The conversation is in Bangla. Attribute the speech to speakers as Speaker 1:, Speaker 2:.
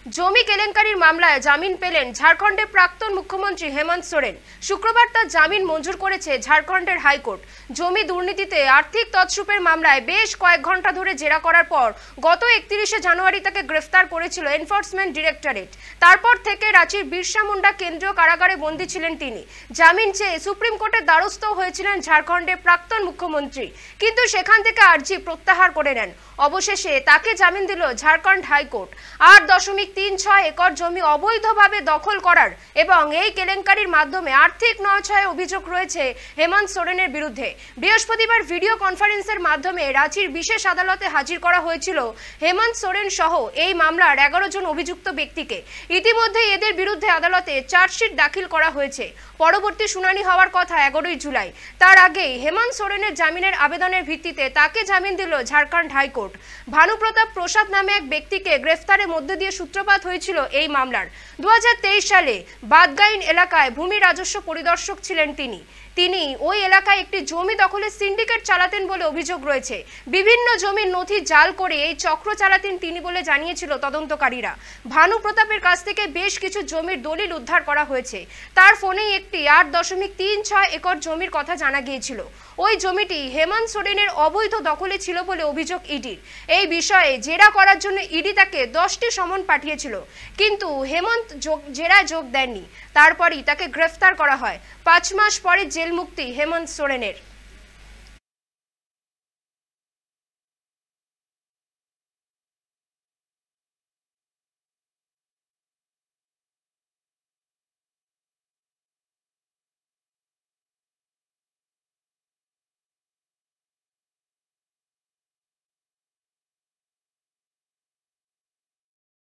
Speaker 1: জমি কেলেঙ্কারির মামলায় জামিন পেলেন ঝাড়খণ্ডের প্রাক্তন মুখ্যমন্ত্রী হেমন্ত সোরেন। শুক্রবার তার জামিন মঞ্জুর করেছে ঝাড়খণ্ডের হাইকোর্ট। জমি দুর্নীতিতে আর্থিক তছরূপের মামলায় বেশ কয়েক ঘন্টা ধরে জেরা করার পর গত 31শে জানুয়ারি তাকে গ্রেফতার করেছিল এনফোর্সমেন্ট ডিরেক্টরেট। তারপর থেকে রাঁচির বিরসা মুন্ডা কেন্দ্রীয় কারাগারে বন্দী ছিলেন তিনি। জামিন চেয়ে সুপ্রিম কোর্টের দ্বারস্থ হয়েছিলেন ঝাড়খণ্ডের প্রাক্তন মুখ্যমন্ত্রী, কিন্তু সেখান থেকে আর্জি প্রত্যাহার করে নেন। অবশেষে তাকে জামিন দিল ঝাড়খণ্ড হাইকোর্ট। 8.36 একর জমি অবৈধভাবে দখল করার এবং এই কেলেঙ্কারির মাধ্যমে আর্থিক নয়ছয় অভিযোগ রয়েছে হেমন্ত সোরেনের বিরুদ্ধে। বৃহস্পতিবার ভিডিও কনফারেন্সের মাধ্যমে রাঁচির বিশেষ আদালতে হাজির করা হয়েছিল হেমন্ত সোরেন সহ এই মামলার 11 জন অভিযুক্ত ব্যক্তিকে। ইতিমধ্যে এদের বিরুদ্ধে আদালতে চার্জশিট দাখিল করা হয়েছে। পরবর্তী শুনানি হওয়ার কথা 11ই জুলাই। তার আগেই হেমন্ত সোরেনের জামিনের আবেদনের ভিত্তিতে তাকে জামিন দিল ঝাড়খণ্ড হাইকোর্ট। ভানুপ্রতাপ প্রসাদ নামে এক ব্যক্তিকে গ্রেফতারের মধ্য দিয়ে সূত্রপাত হয়েছিল এই মামলার। 2023 সালে বাদগাইন এলাকায় ভূমি রাজস্ব পরিদর্শক ছিলেন তিনি ওই এলাকায় একটি জমি দখলের সিন্ডিকেট চালাতেন বলে অভিযোগ রয়েছে। বিভিন্ন জমির নথি জাল করে এই চক্র চালাতেন তিনি বলে জানিয়েছিল তদন্তকারীরা। ভানু প্রতাপের কাছ থেকে বেশ কিছু জমির দলিল উদ্ধার করা হয়েছে। তার ফোনেই একটি 8.36 একর জমির কথা জানা গিয়েছিল। ওই জমিটি হেমন্ত সোরেনের অবৈধ দখলে ছিল বলে অভিযোগ ইডির। এই বিষয়ে জেরা করার জন্য ইডি তাকে 10টি সমন পাঠিয়েছিল, কিন্তু হেমন্ত জেরায় যোগ দেননি। তারপরই তাকে গ্রেফতার করা হয়। 5 মাস পরে জেল মুক্তি হেমন্ত সোরেনের।